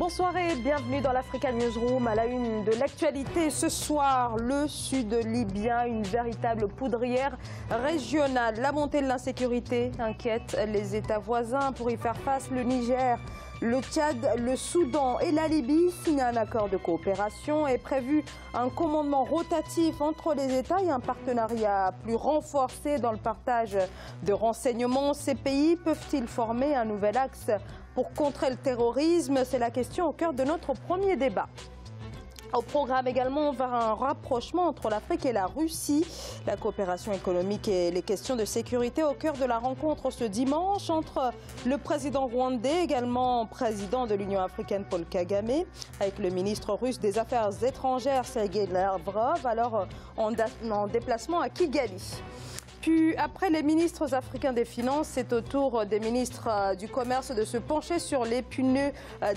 Bonsoir et bienvenue dans l'Africa Newsroom. À la une de l'actualité ce soir, le sud libyen, une véritable poudrière régionale. La montée de l'insécurité inquiète les États voisins. Pour y faire face, le Niger, le Tchad, le Soudan et la Libye signent un accord de coopération. Est prévu un commandement rotatif entre les États et un partenariat plus renforcé dans le partage de renseignements. Ces pays peuvent-ils former un nouvel axe pour contrer le terrorisme? C'est la question au cœur de notre premier débat. Au programme également, vers un rapprochement entre l'Afrique et la Russie. La coopération économique et les questions de sécurité au cœur de la rencontre ce dimanche entre le président rwandais, également président de l'Union africaine Paul Kagame, avec le ministre russe des Affaires étrangères Sergei Lavrov, alors en déplacement à Kigali. Puis, après les ministres africains des Finances, c'est au tour des ministres du Commerce de se pencher sur l'épineux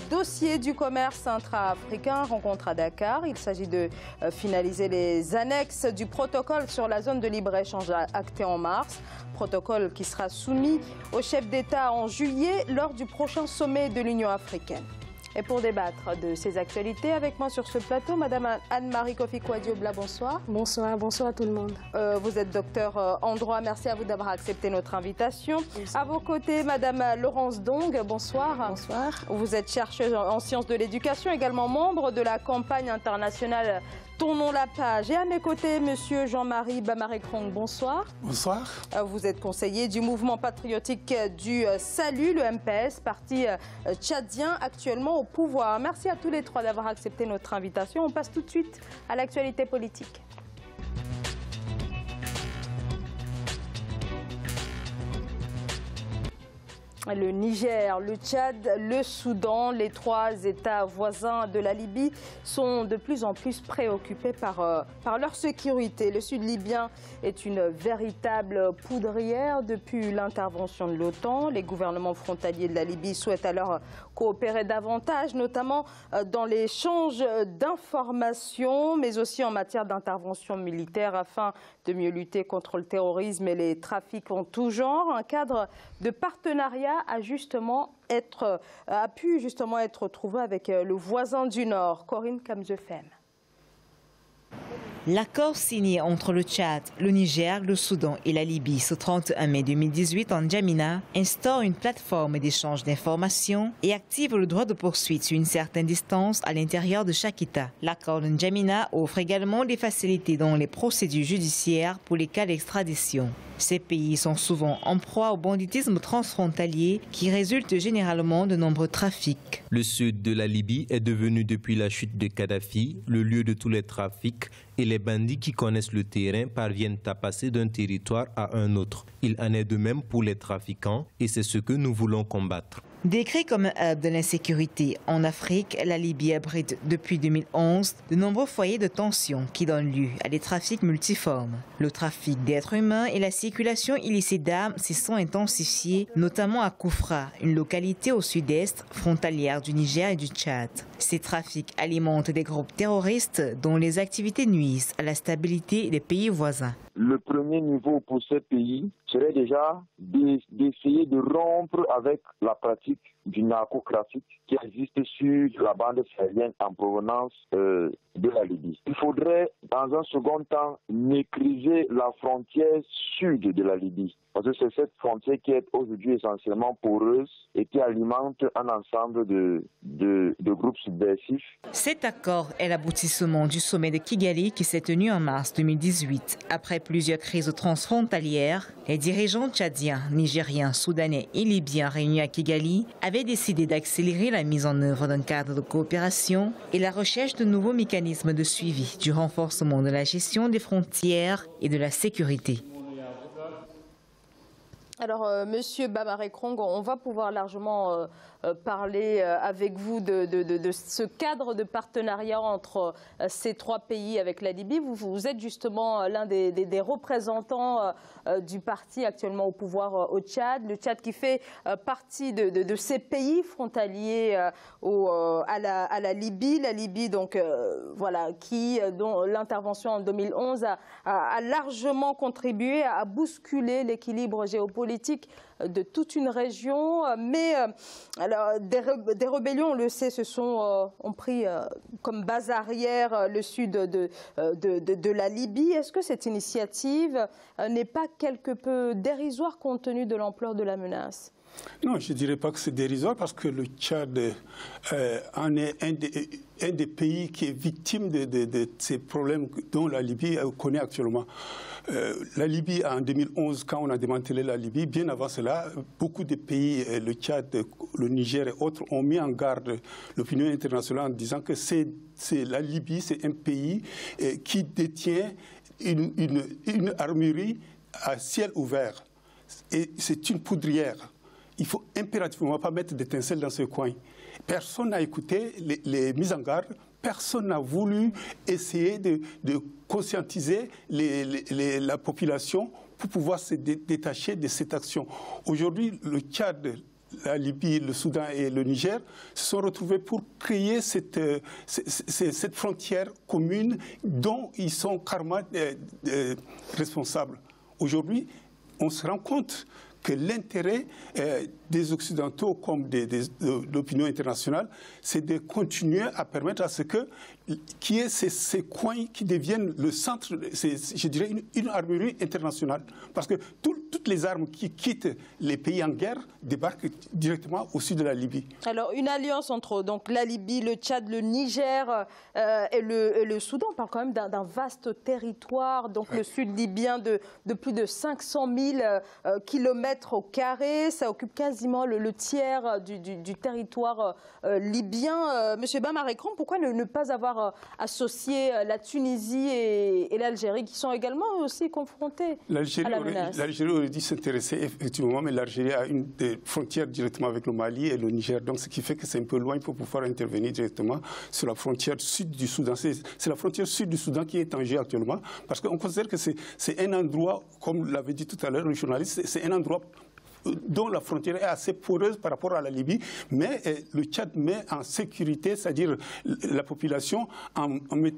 dossier du commerce intra-africain. Rencontre à Dakar. Il s'agit de finaliser les annexes du protocole sur la zone de libre-échange acté en mars. Protocole qui sera soumis au chef d'État en juillet lors du prochain sommet de l'Union africaine. Et pour débattre de ces actualités, avec moi sur ce plateau, Madame Anne-Marie Kofi-Kouadiobla, bonsoir. Bonsoir, bonsoir à tout le monde. Vous êtes docteur en droit, merci à vous d'avoir accepté notre invitation. Bonsoir. À vos côtés, Madame Laurence Dong, bonsoir. Bonsoir. Vous êtes chercheuse en sciences de l'éducation, également membre de la campagne internationale Tournons la page. Et à mes côtés, Monsieur Jean-Marie Bamare-Krong, bonsoir. Bonsoir. Vous êtes conseiller du mouvement patriotique du Salut, le MPS, parti tchadien actuellement au pouvoir. Merci à tous les trois d'avoir accepté notre invitation. On passe tout de suite à l'actualité politique. Le Niger, le Tchad, le Soudan, les trois États voisins de la Libye sont de plus en plus préoccupés par leur sécurité. Le sud libyen est une véritable poudrière depuis l'intervention de l'OTAN. Les gouvernements frontaliers de la Libye souhaitent alors coopérer davantage, notamment dans l'échange d'informations, mais aussi en matière d'intervention militaire afin de mieux lutter contre le terrorisme et les trafics en tout genre. Un cadre de partenariat a pu justement être trouvé avec le voisin du Nord, Corinne Kamzefem. L'accord signé entre le Tchad, le Niger, le Soudan et la Libye ce 31 mai 2018 en N'Djamena instaure une plateforme d'échange d'informations et active le droit de poursuite sur une certaine distance à l'intérieur de chaque État. L'accord de N'Djamena offre également des facilités dans les procédures judiciaires pour les cas d'extradition. Ces pays sont souvent en proie au banditisme transfrontalier qui résulte généralement de nombreux trafics. Le sud de la Libye est devenu depuis la chute de Kadhafi le lieu de tous les trafics et les bandits qui connaissent le terrain parviennent à passer d'un territoire à un autre. Il en est de même pour les trafiquants et c'est ce que nous voulons combattre. Décrit comme un hub de l'insécurité en Afrique, la Libye abrite depuis 2011 de nombreux foyers de tension qui donnent lieu à des trafics multiformes. Le trafic d'êtres humains et la circulation illicite d'armes s'y sont intensifiés, notamment à Koufra, une localité au sud-est frontalière du Niger et du Tchad. Ces trafics alimentent des groupes terroristes dont les activités nuisent à la stabilité des pays voisins. Le premier niveau pour ces pays serait déjà d'essayer de rompre avec la pratique du narcotrafic qui existe sur la bande sahélienne en provenance de la Libye. Il faudrait, dans un second temps, maîtriser la frontière sud de la Libye. Parce que c'est cette frontière qui est aujourd'hui essentiellement poreuse et qui alimente un ensemble de groupes subversifs. Cet accord est l'aboutissement du sommet de Kigali qui s'est tenu en mars 2018. Après plusieurs crises transfrontalières, les dirigeants tchadiens, nigériens, soudanais et libyens réunis à Kigali avaient décidé d'accélérer la mise en œuvre d'un cadre de coopération et la recherche de nouveaux mécanismes de suivi du renforcement de la gestion des frontières et de la sécurité. Alors, Monsieur Bamare-Krong, on va pouvoir largement parler avec vous de ce cadre de partenariat entre ces trois pays avec la Libye. Vous êtes justement l'un des représentants du parti actuellement au pouvoir au Tchad. Le Tchad qui fait partie de ces pays frontaliers à la Libye. La Libye, donc, voilà, dont l'intervention en 2011 a largement contribué à bousculer l'équilibre géopolitique de toute une région, mais Alors, des rébellions, on le sait, ont pris comme base arrière le sud de la Libye. Est-ce que cette initiative n'est pas quelque peu dérisoire compte tenu de l'ampleur de la menace? Non, je ne dirais pas que c'est dérisoire parce que le Tchad en est un des pays qui est victime de ces problèmes dont la Libye connaît actuellement. La Libye, en 2011, quand on a démantelé la Libye, bien avant cela, beaucoup de pays, le Tchad, le Niger et autres, ont mis en garde l'opinion internationale en disant que la Libye, c'est un pays qui détient une armurerie à ciel ouvert. Et c'est une poudrière. Il ne faut impérativement pas mettre d'étincelles dans ce coin. Personne n'a écouté les mises en garde, personne n'a voulu essayer de conscientiser la population pour pouvoir se détacher de cette action. Aujourd'hui, le Tchad, la Libye, le Soudan et le Niger se sont retrouvés pour créer cette frontière commune dont ils sont carrément responsables. Aujourd'hui, on se rend compte que l'intérêt des Occidentaux comme de l'opinion internationale, c'est de continuer à permettre à ce qu'il y ait ces coins qui deviennent le centre, je dirais, une armurerie internationale. Parce que toutes les armes qui quittent les pays en guerre débarquent directement au sud de la Libye. Alors, une alliance entre la Libye, le Tchad, le Niger et le Soudan. On parle quand même d'un vaste territoire, donc le sud libyen de plus de 500 000 kilomètres au carré. Ça occupe quasiment le tiers du territoire libyen. Monsieur Bamar-Ekran, pourquoi ne pas avoir associé la Tunisie et l'Algérie, qui sont également aussi confrontées à la menace? L'Algérie aurait dû s'intéresser, effectivement, mais l'Algérie a une des frontières directement avec le Mali et le Niger, donc ce qui fait que c'est un peu loin pour pouvoir intervenir directement sur la frontière sud du Soudan. C'est la frontière sud du Soudan qui est en jeu actuellement, parce qu'on considère que c'est un endroit, comme l'avait dit tout à l'heure le journaliste, c'est un endroit dont la frontière est assez poreuse par rapport à la Libye, mais le Tchad met en sécurité, c'est-à-dire la population, en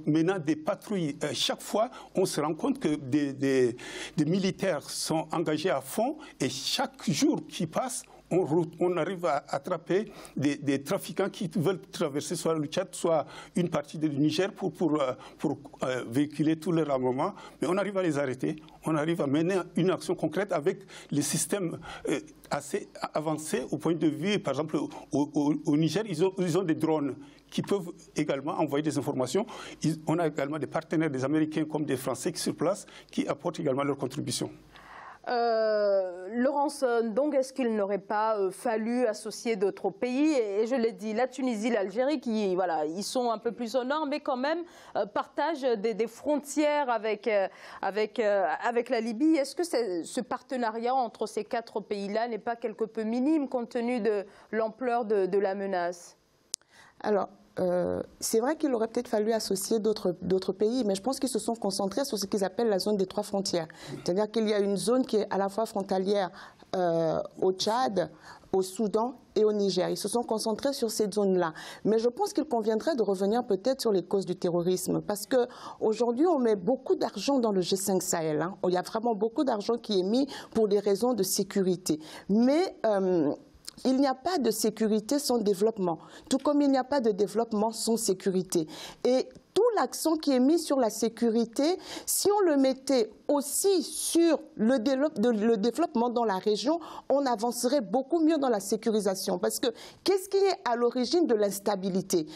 menant des patrouilles. Chaque fois, on se rend compte que des militaires sont engagés à fond, et chaque jour qui passe, on arrive à attraper des trafiquants qui veulent traverser soit le Tchad, soit une partie du Niger pour véhiculer tous leurs armements. Mais on arrive à les arrêter. On arrive à mener une action concrète avec les systèmes assez avancés au point de vue, par exemple, au Niger, ils ont des drones qui peuvent également envoyer des informations. On a également des partenaires, des Américains comme des Français qui sont sur place, qui apportent également leur contribution. Laurence, donc est-ce qu'il n'aurait pas fallu associer d'autres pays? Et je l'ai dit, la Tunisie, l'Algérie, qui voilà, ils sont un peu plus au nord, mais quand même partagent des frontières avec la Libye. Est-ce que ce partenariat entre ces quatre pays-là n'est pas quelque peu minime compte tenu de l'ampleur de la menace? Alors, c'est vrai qu'il aurait peut-être fallu associer d'autres pays, mais je pense qu'ils se sont concentrés sur ce qu'ils appellent la zone des trois frontières. C'est-à-dire qu'il y a une zone qui est à la fois frontalière au Tchad, au Soudan et au Niger. Ils se sont concentrés sur cette zone-là. Mais je pense qu'il conviendrait de revenir peut-être sur les causes du terrorisme, parce qu'aujourd'hui, on met beaucoup d'argent dans le G5 Sahel. Hein. Il y a vraiment beaucoup d'argent qui est mis pour des raisons de sécurité. Mais il n'y a pas de sécurité sans développement, tout comme il n'y a pas de développement sans sécurité. Et tout l'accent qui est mis sur la sécurité, si on le mettait aussi sur le développement dans la région, on avancerait beaucoup mieux dans la sécurisation. Parce que qu'est-ce qui est à l'origine de l'instabilité?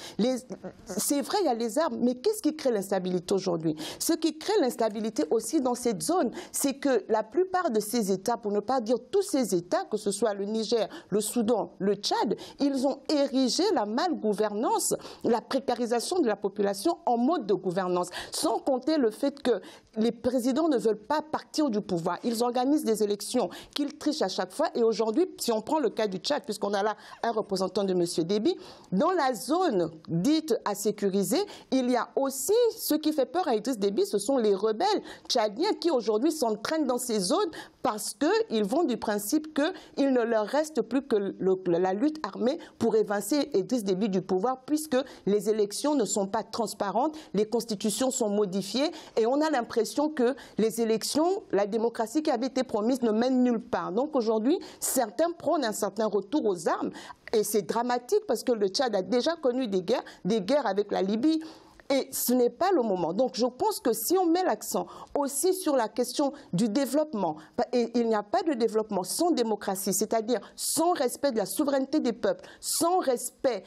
C'est vrai, il y a les armes, mais qu'est-ce qui crée l'instabilité aujourd'hui? Ce qui crée l'instabilité aussi dans cette zone, c'est que la plupart de ces États, pour ne pas dire tous ces États, que ce soit le Niger, le Soudan, le Tchad, ils ont érigé la malgouvernance, la précarisation de la population en mode de gouvernance, sans compter le fait que les présidents ne veulent pas partir du pouvoir. Ils organisent des élections qu'ils trichent à chaque fois. Et aujourd'hui, si on prend le cas du Tchad, puisqu'on a là un représentant de M. Déby, dans la zone dite à sécuriser, il y a aussi ce qui fait peur à Idriss Déby, ce sont les rebelles tchadiens qui aujourd'hui s'entraînent dans ces zones parce qu'ils vont du principe qu'il ne leur reste plus que la lutte armée pour évincer Idriss Déby du pouvoir, puisque les élections ne sont pas transparentes, les constitutions sont modifiées et on a l'impression l'impression que les élections, la démocratie qui avait été promise ne mène nulle part. Donc aujourd'hui, certains prônent un certain retour aux armes. Et c'est dramatique parce que le Tchad a déjà connu des guerres avec la Libye. Et ce n'est pas le moment. Donc je pense que si on met l'accent aussi sur la question du développement, et il n'y a pas de développement sans démocratie, c'est-à-dire sans respect de la souveraineté des peuples, sans respect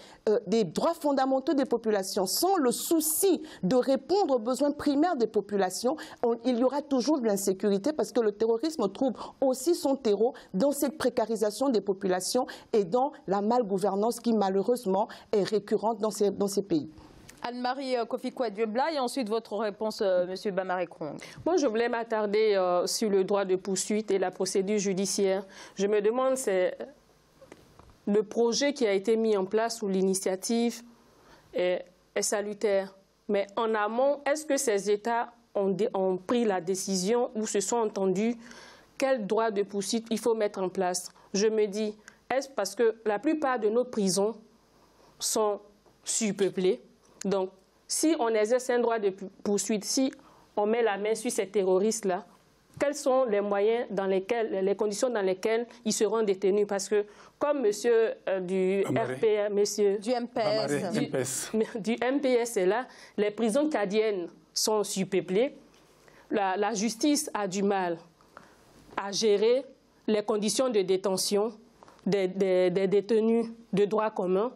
des droits fondamentaux des populations, sans le souci de répondre aux besoins primaires des populations, il y aura toujours de l'insécurité parce que le terrorisme trouve aussi son terreau dans cette précarisation des populations et dans la malgouvernance qui malheureusement est récurrente dans ces pays. Anne-Marie Kofi-Kouadjebla et ensuite votre réponse, M. Bamary-Krong. Moi, je voulais m'attarder sur le droit de poursuite et la procédure judiciaire. Je me demande, c'est le projet qui a été mis en place ou l'initiative est salutaire. Mais en amont, est-ce que ces États ont pris la décision ou se sont entendus quel droit de poursuite il faut mettre en place? Je me dis, est-ce parce que la plupart de nos prisons sont surpeuplées? Donc, si on exerce un droit de poursuite, si on met la main sur ces terroristes-là, quels sont les moyens les conditions dans lesquelles ils seront détenus? Parce que, comme monsieur du MPS est là, les prisons tchadiennes sont surpeuplées. La justice a du mal à gérer les conditions de détention des détenus de droit commun.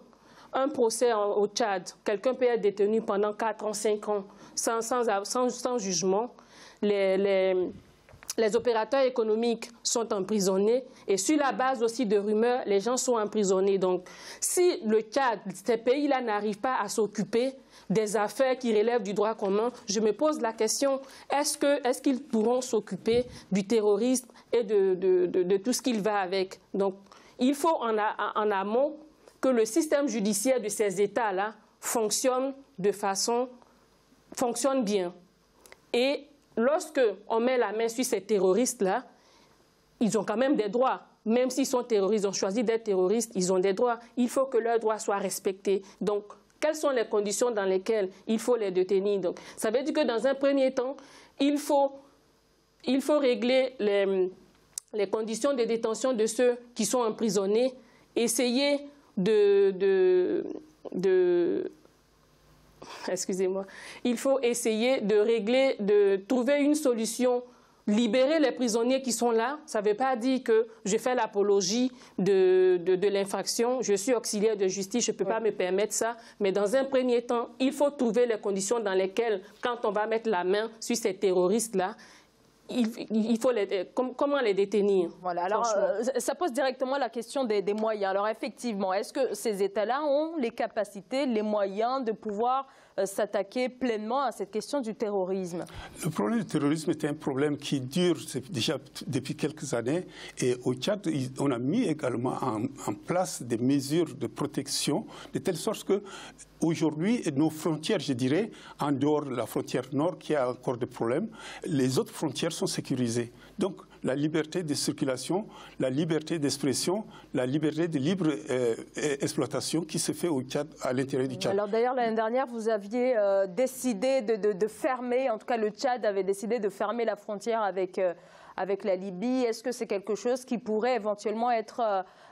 Un procès au Tchad, quelqu'un peut être détenu pendant 4 ans, 5 ans, sans jugement. Les opérateurs économiques sont emprisonnés et sur la base aussi de rumeurs, les gens sont emprisonnés. Donc, si le Tchad, ces pays-là n'arrivent pas à s'occuper des affaires qui relèvent du droit commun, je me pose la question, est-ce qu'ils pourront s'occuper du terrorisme et de tout ce qui va avec? Donc, il faut en amont que le système judiciaire de ces États-là fonctionne bien. Et lorsque on met la main sur ces terroristes-là, ils ont quand même des droits. Même s'ils sont terroristes, ils ont choisi d'être terroristes, ils ont des droits. Il faut que leurs droits soient respectés. Donc, quelles sont les conditions dans lesquelles il faut les détenir? Donc, ça veut dire que dans un premier temps, il faut régler les conditions de détention de ceux qui sont emprisonnés, essayer il faut essayer de régler, de trouver une solution, libérer les prisonniers qui sont là. Ça ne veut pas dire que je fais l'apologie de l'infraction, je suis auxiliaire de justice, je ne peux pas me permettre ça. Mais dans un premier temps, il faut trouver les conditions dans lesquelles, quand on va mettre la main sur ces terroristes-là, il faut comment les détenir? Voilà, alors ça pose directement la question des moyens. Alors effectivement, est-ce que ces États-là ont les capacités, les moyens de pouvoir s'attaquer pleinement à cette question du terrorisme? Le problème du terrorisme est un problème qui dure déjà depuis quelques années. Et au Tchad, on a mis également en place des mesures de protection, de telle sorte que aujourd'hui, nos frontières, je dirais, en dehors de la frontière nord qui a encore des problèmes, les autres frontières sont sécurisées. Donc, la liberté de circulation, la liberté d'expression, la liberté de libre exploitation qui se fait au Tchad, à l'intérieur du Tchad. Alors d'ailleurs, l'année dernière, vous aviez décidé de fermer, en tout cas le Tchad avait décidé de fermer la frontière avec la Libye. Est-ce que c'est quelque chose qui pourrait éventuellement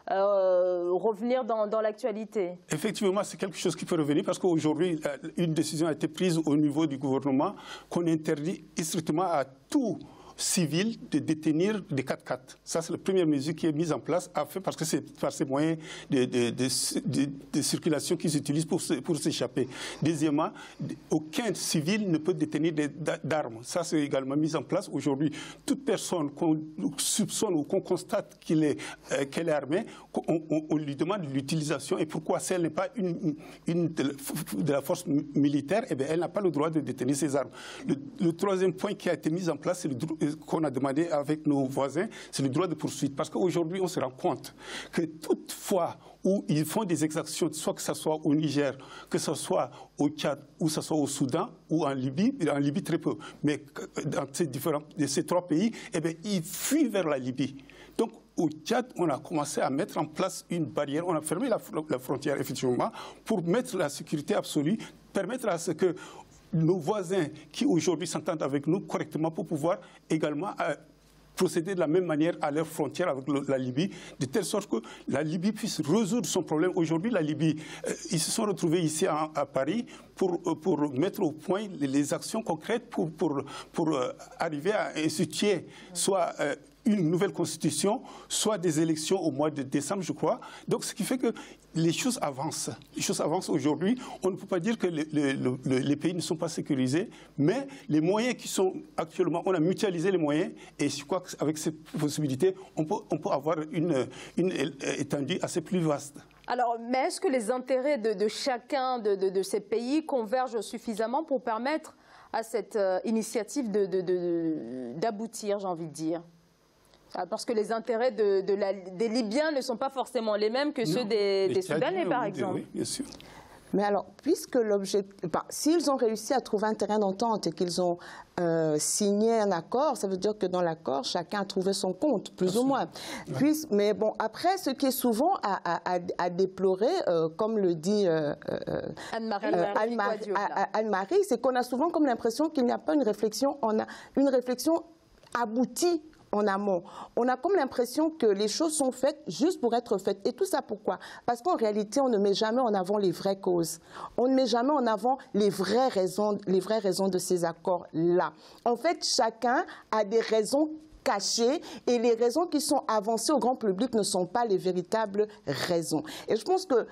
revenir dans l'actualité? Effectivement, c'est quelque chose qui peut revenir parce qu'aujourd'hui, une décision a été prise au niveau du gouvernement qu'on interdit strictement à tout civil de détenir des 4x4. Ça, c'est la première mesure qui est mise en place parce que c'est par ces moyens de circulation qu'ils utilisent pour s'échapper. Deuxièmement, aucun civil ne peut détenir d'armes. Ça, c'est également mis en place. Aujourd'hui, toute personne qu'on soupçonne ou qu'on constate qu'elle est armée, on lui demande l'utilisation. Et pourquoi si elle n'est pas une de la force militaire, eh bien, elle n'a pas le droit de détenir ses armes. Le troisième point qui a été mis en place, c'est qu'on a demandé avec nos voisins, c'est le droit de poursuite. Parce qu'aujourd'hui, on se rend compte que toute fois où ils font des exactions, soit que ce soit au Niger, que ce soit au Tchad, ou que ce soit au Soudan, ou en Libye très peu, mais dans ces 3 pays, eh bien, ils fuient vers la Libye. Donc, au Tchad, on a commencé à mettre en place une barrière, on a fermé la frontière, effectivement, pour mettre la sécurité absolue, permettre à ce que nos voisins qui aujourd'hui s'entendent avec nous correctement pour pouvoir également procéder de la même manière à leurs frontières avec la Libye, de telle sorte que la Libye puisse résoudre son problème. Aujourd'hui, la Libye, ils se sont retrouvés ici à Paris pour mettre au point les actions concrètes pour arriver à instituer soit une nouvelle constitution, soit des élections au mois de décembre, je crois. Donc, ce qui fait que les choses avancent. Les choses avancent aujourd'hui. On ne peut pas dire que les pays ne sont pas sécurisés, mais les moyens qui sont actuellement, on a mutualisé les moyens, et je crois qu'avec ces possibilités, on peut avoir une étendue assez plus vaste. Alors, mais est-ce que les intérêts de chacun de ces pays convergent suffisamment pour permettre à cette initiative d'aboutir, j'ai envie de dire ? Parce que les intérêts des Libyens ne sont pas forcément les mêmes que ceux des Soudanais, par exemple. Oui, bien sûr. Mais alors, puisque s'ils ont réussi à trouver un terrain d'entente et qu'ils ont signé un accord, ça veut dire que dans l'accord, chacun a trouvé son compte, plus ou moins. Ouais. Mais bon, après, ce qui est souvent à déplorer, comme le dit Anne-Marie, c'est qu'on a souvent comme l'impression qu'il n'y a pas une réflexion aboutie en amont. On a comme l'impression que les choses sont faites juste pour être faites. Et tout ça pourquoi? Parce qu'en réalité, on ne met jamais en avant les vraies causes. On ne met jamais en avant les vraies raisons de ces accords-là. En fait, chacun a des raisons cachées et les raisons qui sont avancées au grand public ne sont pas les véritables raisons. Et je pense que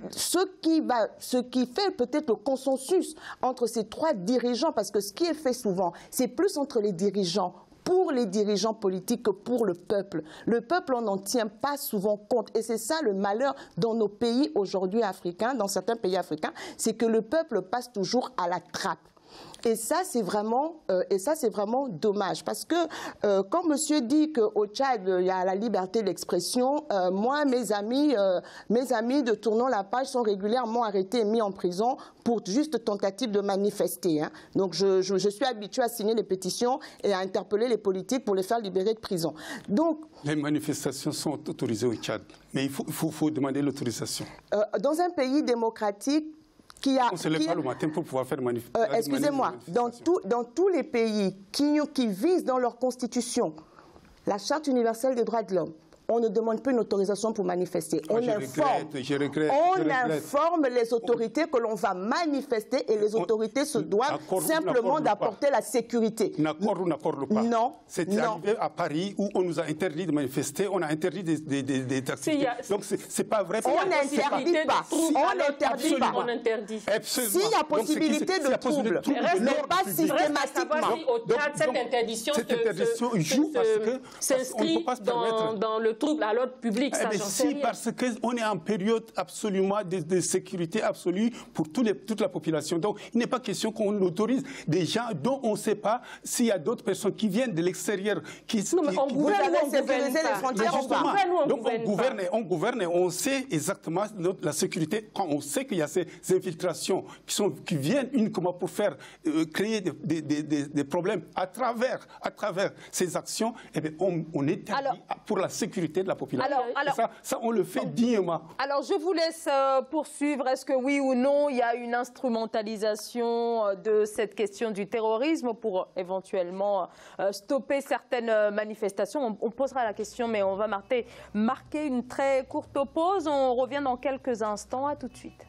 ce qui fait peut-être le consensus entre ces trois dirigeants, parce que ce qui est fait souvent, c'est plus entre les dirigeants, pour les dirigeants politiques que pour le peuple. Le peuple, on n'en tient pas souvent compte. Et c'est ça le malheur dans nos pays aujourd'hui africains, dans certains pays africains, c'est que le peuple passe toujours à la trappe. Et ça, c'est vraiment dommage. Parce que quand monsieur dit qu'au Tchad, il y a la liberté d'expression, moi, mes amis de Tournons la page sont régulièrement arrêtés et mis en prison pour juste tentative de manifester. Hein. Donc, je suis habituée à signer les pétitions et à interpeller les politiques pour les faire libérer de prison. Donc, les manifestations sont autorisées au Tchad, mais il faut demander l'autorisation. Dans un pays démocratique, on ne se lève pas le matin pour pouvoir faire manifester. Excusez-moi, dans tous les pays qui visent dans leur constitution la Charte universelle des droits de l'homme, on ne demande pas une autorisation pour manifester. On informe les autorités que l'on va manifester et les autorités se doivent simplement d'apporter la sécurité. N'accorde ou n'accorde pas. Non. C'est arrivé à Paris où on nous a interdit de manifester, on a interdit des activités. Donc c'est pas vrai. On n'interdit pas. On interdit. S'il y a possibilité de trouble, mais pas systématiquement. Cette interdiction joue parce que s'inscrit dans le trouble à l'ordre public, ça j'en sais rien. Parce qu'on est en période absolument de sécurité absolue pour toute la population. Donc il n'est pas question qu'on autorise des gens dont on ne sait pas s'il y a d'autres personnes qui viennent de l'extérieur on gouverne on gouverne et on sait exactement la sécurité. Quand on sait qu'il y a ces infiltrations qui viennent uniquement pour faire créer des problèmes à travers ces actions, eh bien, on est pour la sécurité de la population. Ça, on le fait dignement. Alors, je vous laisse poursuivre. Est-ce que oui ou non, il y a une instrumentalisation de cette question du terrorisme pour éventuellement stopper certaines manifestations? On posera la question, mais on va marquer une très courte pause. On revient dans quelques instants. À tout de suite.